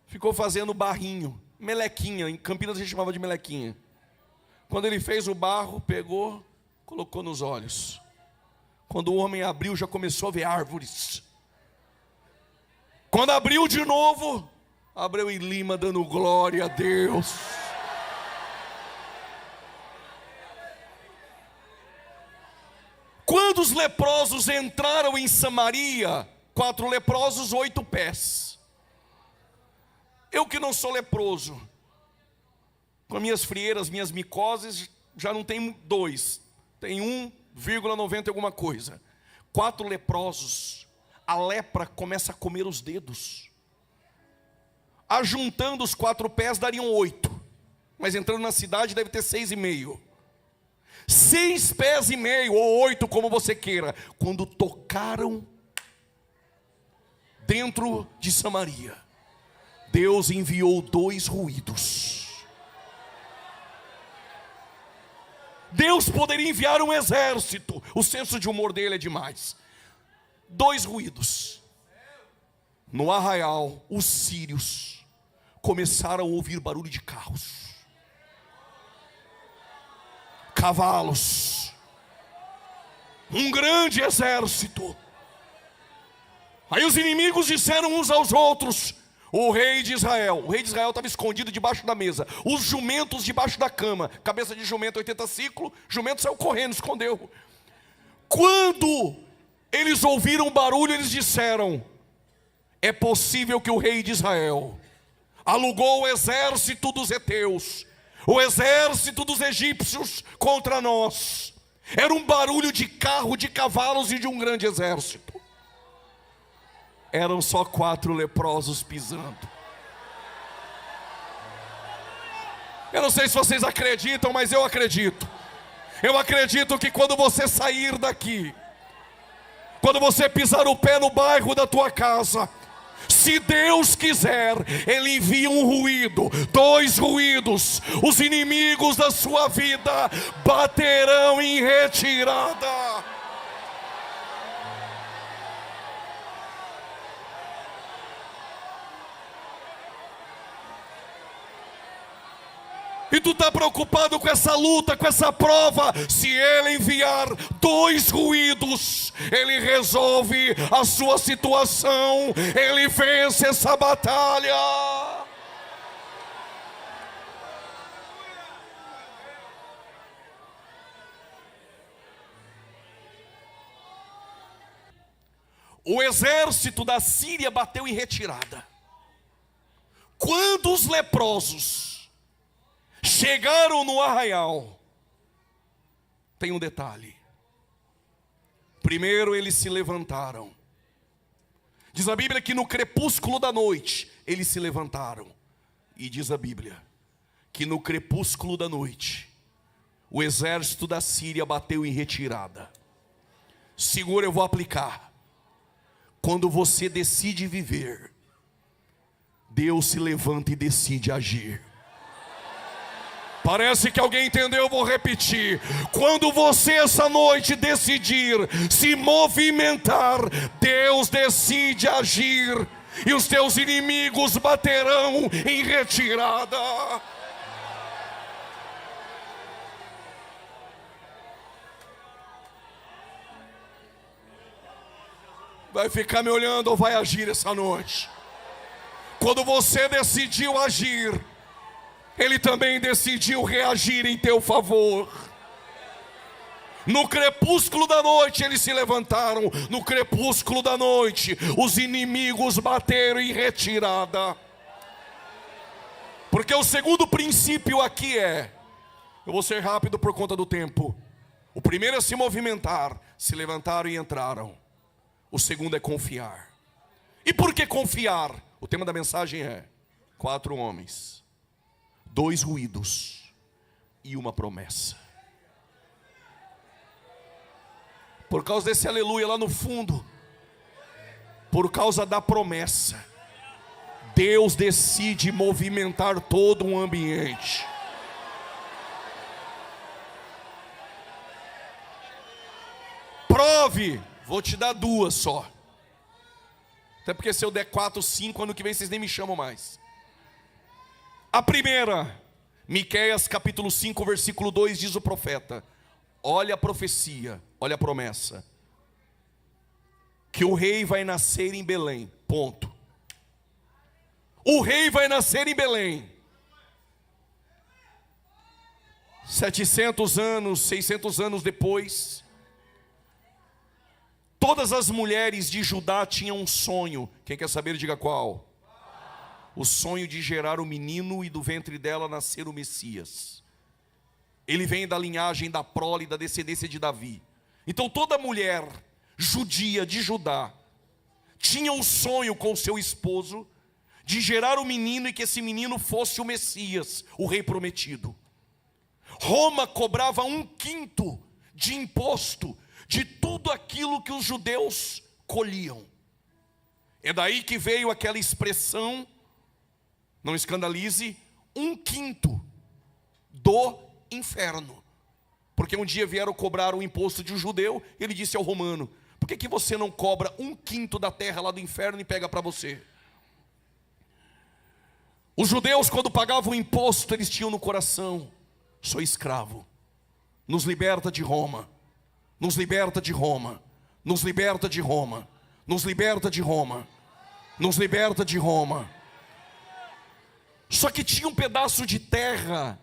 Ficou fazendo barrinho, melequinha. Em Campinas a gente chamava de melequinha. Quando ele fez o barro, pegou, colocou nos olhos. Quando o homem abriu, já começou a ver árvores. Quando abriu de novo, Abreu e Lima dando glória a Deus. Quando os leprosos entraram em Samaria, 4 leprosos, 8 pés. Eu que não sou leproso, com minhas frieiras, minhas micoses, já não tem 2, tem 1,90 alguma coisa. 4 leprosos, a lepra começa a comer os dedos. Ajuntando os 4 pés dariam 8, mas entrando na cidade deve ter 6,5. 6 pés e meio, ou 8, como você queira. Quando tocaram dentro de Samaria, Deus enviou 2 ruídos. Deus poderia enviar um exército. O senso de humor dele é demais. 2 ruídos. No arraial, os sírios começaram a ouvir barulho de carros, cavalos, um grande exército. Aí os inimigos disseram uns aos outros: o rei de Israel estava escondido debaixo da mesa, os jumentos debaixo da cama, cabeça de jumento 80 ciclos, jumento saiu correndo, escondeu. Quando eles ouviram o barulho, eles disseram: é possível que o rei de Israel alugou o exército dos heteus, o exército dos egípcios contra nós. Era um barulho de carro, de cavalos e de um grande exército. Eram só 4 leprosos pisando. Eu não sei se vocês acreditam, mas eu acredito. Eu acredito que quando você sair daqui, quando você pisar o pé no bairro da tua casa, Se Deus quiser, Ele envia um ruído, 2 ruídos, os inimigos da sua vida baterão em retirada. E tu está preocupado com essa luta, com essa prova. Se Ele enviar 2 ruídos, Ele resolve a sua situação, Ele vence essa batalha. O exército da Síria bateu em retirada. Quando os leprosos chegaram no arraial, tem um detalhe. Primeiro eles se levantaram. Diz a Bíblia que no crepúsculo da noite eles se levantaram. E diz a Bíblia que no crepúsculo da noite o exército da Síria bateu em retirada. Segura, eu vou aplicar. Quando você decide viver, Deus se levanta e decide agir. Parece que alguém entendeu, eu vou repetir. Quando você essa noite decidir se movimentar, Deus decide agir. E os teus inimigos baterão em retirada. Vai ficar me olhando ou vai agir essa noite? Quando você decidiu agir, Ele também decidiu reagir em teu favor. No crepúsculo da noite eles se levantaram. No crepúsculo da noite os inimigos bateram em retirada. Porque o segundo princípio aqui é, eu vou ser rápido por conta do tempo. O primeiro é se movimentar, se levantaram e entraram. O segundo é confiar. E por que confiar? O tema da mensagem é 4 homens, 2 ruídos e uma promessa. Por causa desse aleluia lá no fundo, por causa da promessa, Deus decide movimentar todo um ambiente. Prove, vou te dar 2 só. Até porque se eu der 4, 5, ano que vem vocês nem me chamam mais. A primeira, Miqueias capítulo 5, versículo 2, diz o profeta: olha a profecia, olha a promessa, que o rei vai nascer em Belém, ponto. O rei vai nascer em Belém. 700 anos, 600 anos depois, todas as mulheres de Judá tinham um sonho. Quem quer saber, diga qual. O sonho de gerar o menino e do ventre dela nascer o Messias. Ele vem da linhagem, da prole, da descendência de Davi. Então toda mulher judia de Judá tinha um sonho com seu esposo de gerar o menino e que esse menino fosse o Messias, o rei prometido. Roma cobrava 1/5 de imposto de tudo aquilo que os judeus colhiam. É daí que veio aquela expressão, não escandalize, 1/5 do inferno. Porque um dia vieram cobrar o imposto de um judeu, ele disse ao romano: por que você não cobra 1/5 da terra lá do inferno e pega para você? Os judeus, quando pagavam o imposto, eles tinham no coração: sou escravo, nos liberta de Roma, nos liberta de Roma, nos liberta de Roma, nos liberta de Roma, nos liberta de Roma. Só que tinha um pedaço de terra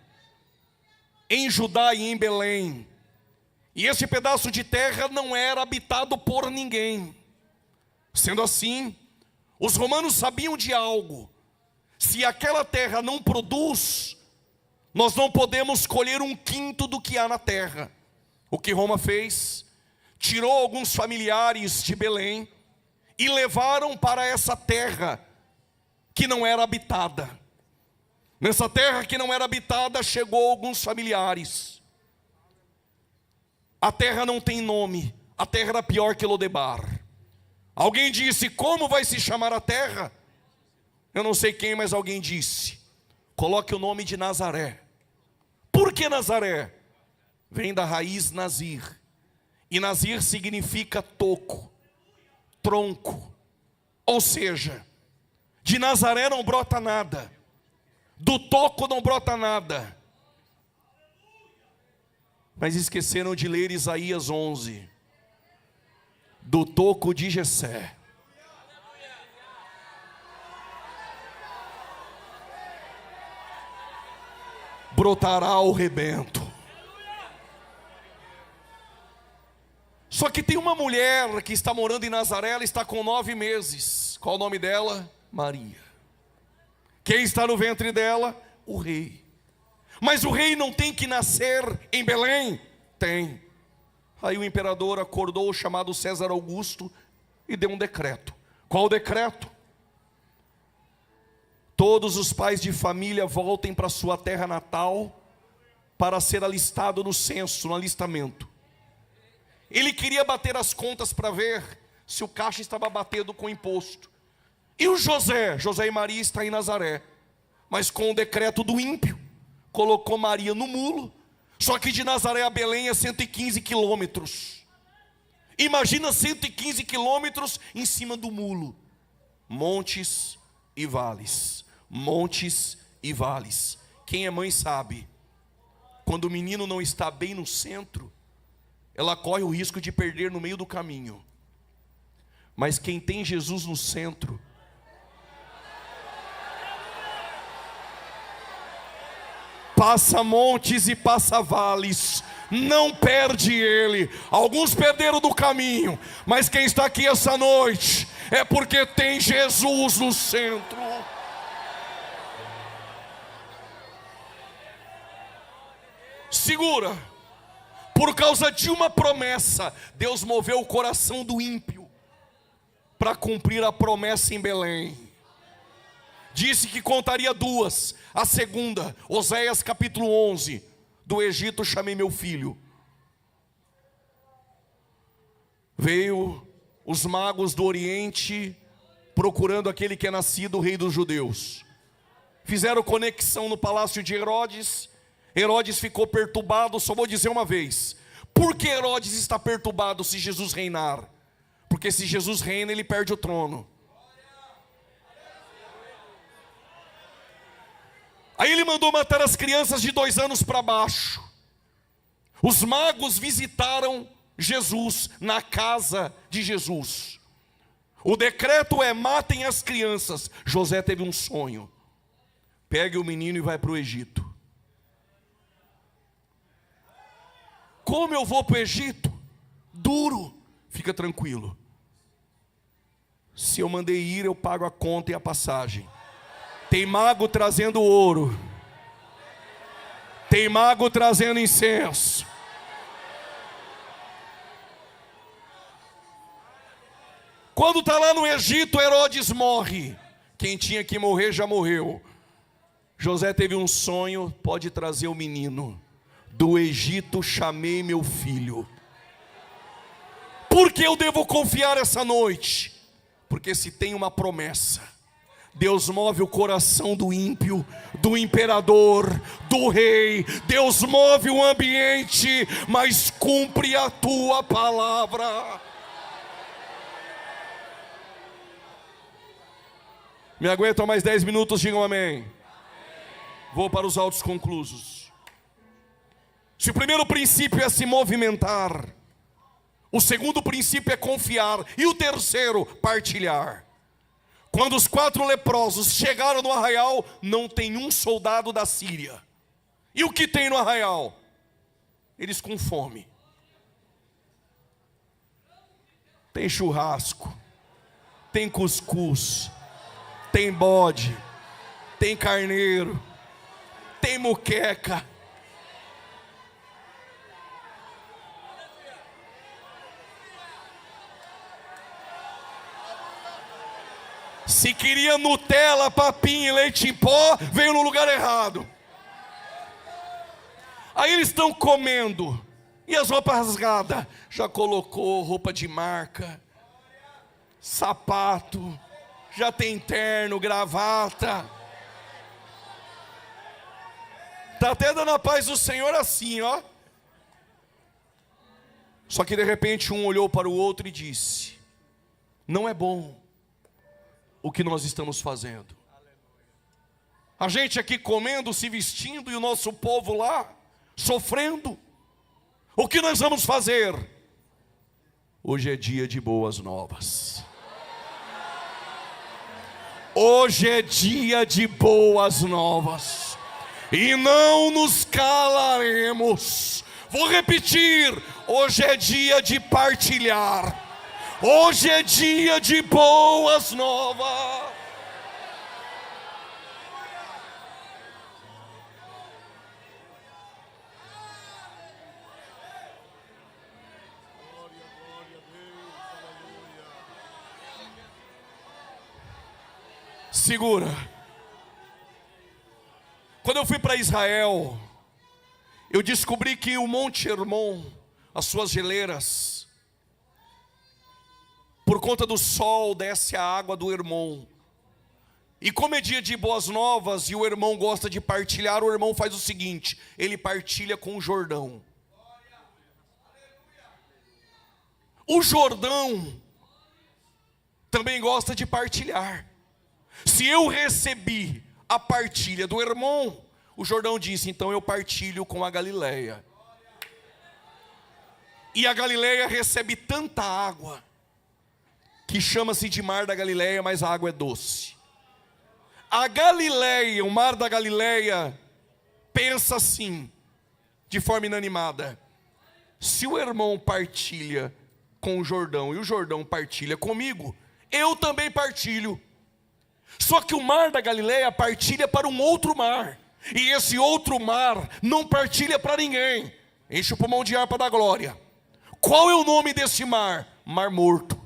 em Judá e em Belém, e esse pedaço de terra não era habitado por ninguém. Sendo assim, os romanos sabiam de algo: se aquela terra não produz, nós não podemos colher 1/5 do que há na terra. O que Roma fez? Tirou alguns familiares de Belém e levaram para essa terra que não era habitada. Nessa terra que não era habitada, chegou alguns familiares. A terra não tem nome, a terra era pior que Lodebar. Alguém disse: como vai se chamar a terra? Eu não sei quem, mas alguém disse: coloque o nome de Nazaré. Por que Nazaré? Vem da raiz Nazir. E Nazir significa toco, tronco. Ou seja, de Nazaré não brota nada, do toco não brota nada. Mas esqueceram de ler Isaías 11. Do toco de Jessé brotará o rebento. Só que tem uma mulher que está morando em Nazaré, ela está com 9 meses. Qual o nome dela? Maria. Quem está no ventre dela? O rei. Mas o rei não tem que nascer em Belém? Tem. Aí o imperador acordou o chamado César Augusto e deu um decreto. Qual o decreto? Todos os pais de família voltem para sua terra natal para ser alistado no censo, no alistamento. Ele queria bater as contas para ver se o caixa estava batendo com o imposto. E o José e Maria está em Nazaré, mas com o decreto do ímpio, colocou Maria no mulo. Só que de Nazaré a Belém é 115 quilômetros. Imagina 115 quilômetros em cima do mulo. Montes e vales. Montes e vales. Quem é mãe sabe. Quando o menino não está bem no centro, ela corre o risco de perder no meio do caminho. Mas quem tem Jesus no centro, passa montes e passa vales, não perde ele. Alguns perderam do caminho, mas quem está aqui essa noite é porque tem Jesus no centro. Segura. Por causa de uma promessa, Deus moveu o coração do ímpio para cumprir a promessa em Belém. Disse que contaria 2. A segunda, Oséias capítulo 11. Do Egito chamei meu filho. Veio os magos do Oriente procurando aquele que é nascido, o rei dos judeus. Fizeram conexão no palácio de Herodes. Herodes ficou perturbado. Só vou dizer uma vez: por que Herodes está perturbado se Jesus reinar? Porque se Jesus reina, ele perde o trono. Aí ele mandou matar as crianças de 2 anos para baixo. Os magos visitaram Jesus na casa de Jesus. O decreto é: matem as crianças. José teve um sonho: pegue o menino e vai para o Egito. Como eu vou para o Egito? Duro. Fica tranquilo. Se eu mandei ir, eu pago a conta e a passagem. Tem mago trazendo ouro. Tem mago trazendo incenso. Quando está lá no Egito, Herodes morre. Quem tinha que morrer já morreu. José teve um sonho: pode trazer o menino. Do Egito chamei meu filho. Por que eu devo confiar essa noite? Porque se tem uma promessa, Deus move o coração do ímpio, do imperador, do rei. Deus move o ambiente, mas cumpre a tua palavra. Me aguentam mais 10 minutos, digam amém. Vou para os autos conclusos. Se o primeiro princípio é se movimentar, o segundo princípio é confiar, e o terceiro, partilhar. Quando os 4 leprosos chegaram no arraial, não tem um soldado da Síria. E o que tem no arraial? Eles com fome. Tem churrasco, tem cuscuz, tem bode, tem carneiro, tem muqueca. Se queria Nutella, papinha e leite em pó, veio no lugar errado. Aí eles estão comendo. E as roupas rasgadas? Já colocou roupa de marca. sapato, já tem terno, gravata. Está até dando a paz do Senhor assim, ó. Só que de repente um olhou para o outro e disse: não é bom o que nós estamos fazendo. A gente aqui comendo, se vestindo, e o nosso povo lá sofrendo. O que nós vamos fazer? Hoje é dia de boas novas. Hoje é dia de boas novas. E não nos calaremos. Vou repetir, hoje é dia de partilhar. Hoje é dia de boas novas. Segura. Quando eu fui para Israel, eu descobri que o Monte Hermon, as suas geleiras, por conta do sol desce a água do Hermon. E como é dia de boas novas e o irmão gosta de partilhar, o irmão faz o seguinte: ele partilha com o Jordão. O Jordão também gosta de partilhar. Se eu recebi a partilha do irmão, o Jordão disse: então eu partilho com a Galileia. E a Galileia recebe tanta água que chama-se de Mar da Galileia, mas a água é doce. A Galileia, o Mar da Galileia, pensa assim, de forma inanimada: se o irmão partilha com o Jordão e o Jordão partilha comigo, eu também partilho. Só que o Mar da Galileia partilha para um outro mar, e esse outro mar não partilha para ninguém. Enche o pulmão de ar para dar glória. Qual é o nome desse mar? Mar Morto.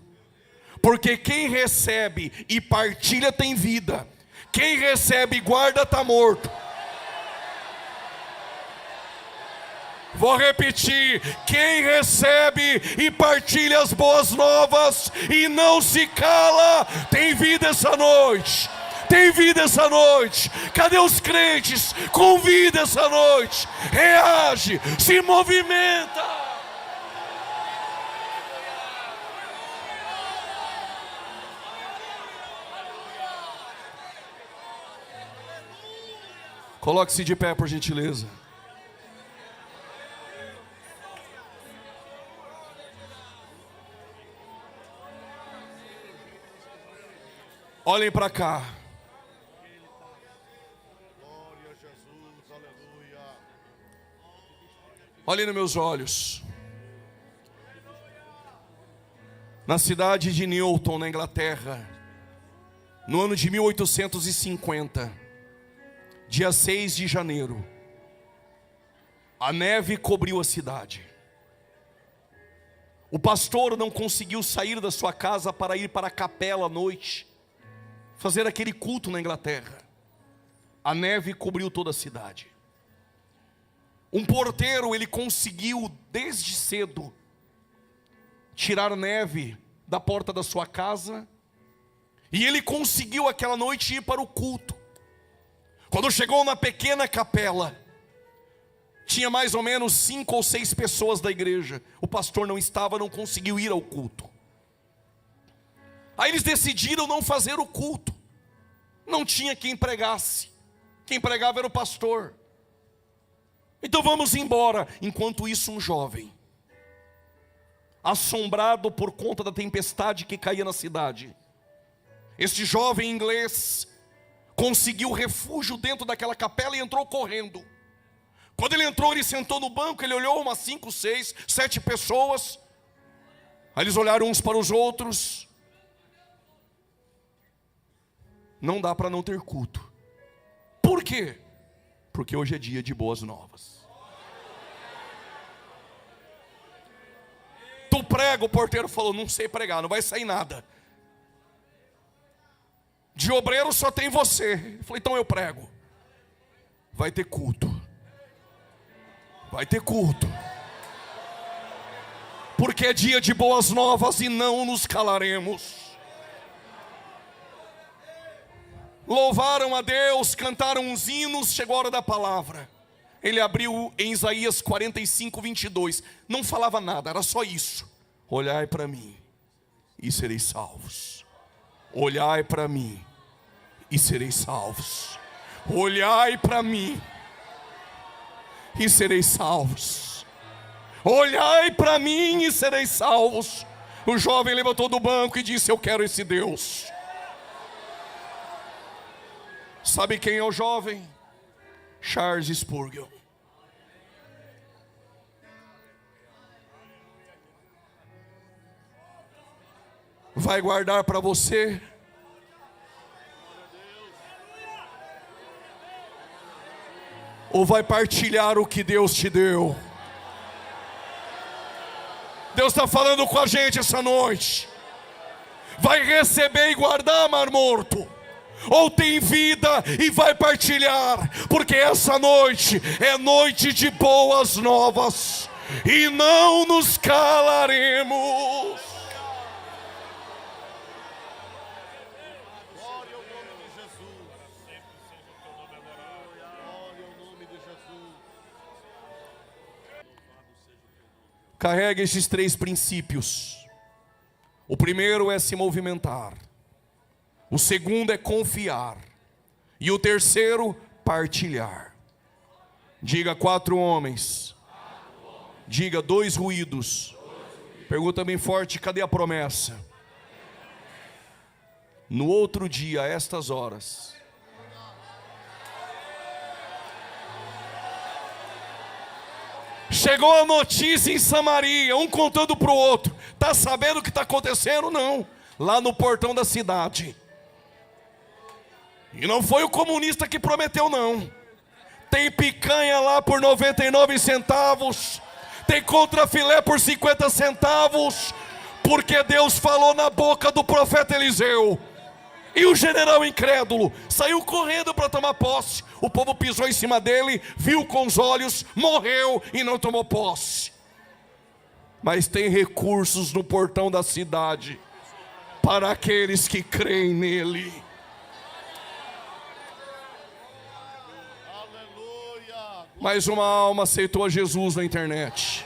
Porque quem recebe e partilha tem vida, quem recebe e guarda está morto. Vou repetir: quem recebe e partilha as boas novas e não se cala, tem vida essa noite. Tem vida essa noite. Cadê os crentes com vida essa noite? Reage, se movimenta. Coloque-se de pé, por gentileza. Olhem para cá. Glória a Jesus, aleluia. Olhem nos meus olhos. Na cidade de Newton, na Inglaterra, no ano de 1850, dia 6 de janeiro, a neve cobriu a cidade. O pastor não conseguiu sair da sua casa para ir para a capela à noite, fazer aquele culto na Inglaterra. A neve cobriu toda a cidade. Um porteiro, ele conseguiu desde cedo tirar a neve da porta da sua casa, e ele conseguiu aquela noite ir para o culto. Quando chegou na pequena capela, tinha mais ou menos 5 ou 6 pessoas da igreja. O pastor não estava, não conseguiu ir ao culto. Aí eles decidiram não fazer o culto. Não tinha quem pregasse. Quem pregava era o pastor. Então vamos embora. Enquanto isso, um jovem, assombrado por conta da tempestade que caía na cidade, este jovem inglês conseguiu refúgio dentro daquela capela e entrou correndo. Quando ele entrou, ele sentou no banco, ele olhou umas 5, 6, 7 pessoas. Aí eles olharam uns para os outros. Não dá para não ter culto. Por quê? Porque hoje é dia de boas novas. Tu prega, o porteiro falou: não sei pregar, não vai sair nada. De obreiro só tem você. Eu falei: então eu prego. Vai ter culto. Vai ter culto. Porque é dia de boas novas e não nos calaremos. louvaram a Deus, cantaram uns hinos, chegou a hora da palavra. Ele abriu em Isaías 45, 22. Não falava nada, era só isso. Olhai para mim e sereis salvos. Olhai para mim e sereis salvos. Olhai para mim e sereis salvos. Olhai para mim e sereis salvos. O jovem levantou do banco e disse: eu quero esse Deus. Sabe quem é o jovem? Charles Spurgeon. Vai guardar para você? Ou vai partilhar o que Deus te deu? Deus está falando com a gente essa noite. Vai receber e guardar, Mar Morto? Ou tem vida e vai partilhar? Porque essa noite é noite de boas novas, e não nos calaremos. Glória ao nome de Jesus. Glória ao nome de Jesus. Carrega esses 3 princípios. O primeiro é se movimentar. O segundo é confiar. E o terceiro, partilhar. Diga 4 homens. Diga 2 ruídos. Pergunta bem forte: cadê a promessa? No outro dia, a estas horas, chegou a notícia em Samaria, um contando para o outro. Está sabendo o que está acontecendo? Não. Lá no portão da cidade. E não foi o comunista que prometeu, não. Tem picanha lá por 99 centavos. Tem contrafilé por 50 centavos. Porque Deus falou na boca do profeta Eliseu. E o general incrédulo saiu correndo para tomar posse. O povo pisou em cima dele, viu com os olhos, morreu e não tomou posse. Mas tem recursos no portão da cidade para aqueles que creem nele. Aleluia. Mais uma alma aceitou a Jesus na internet.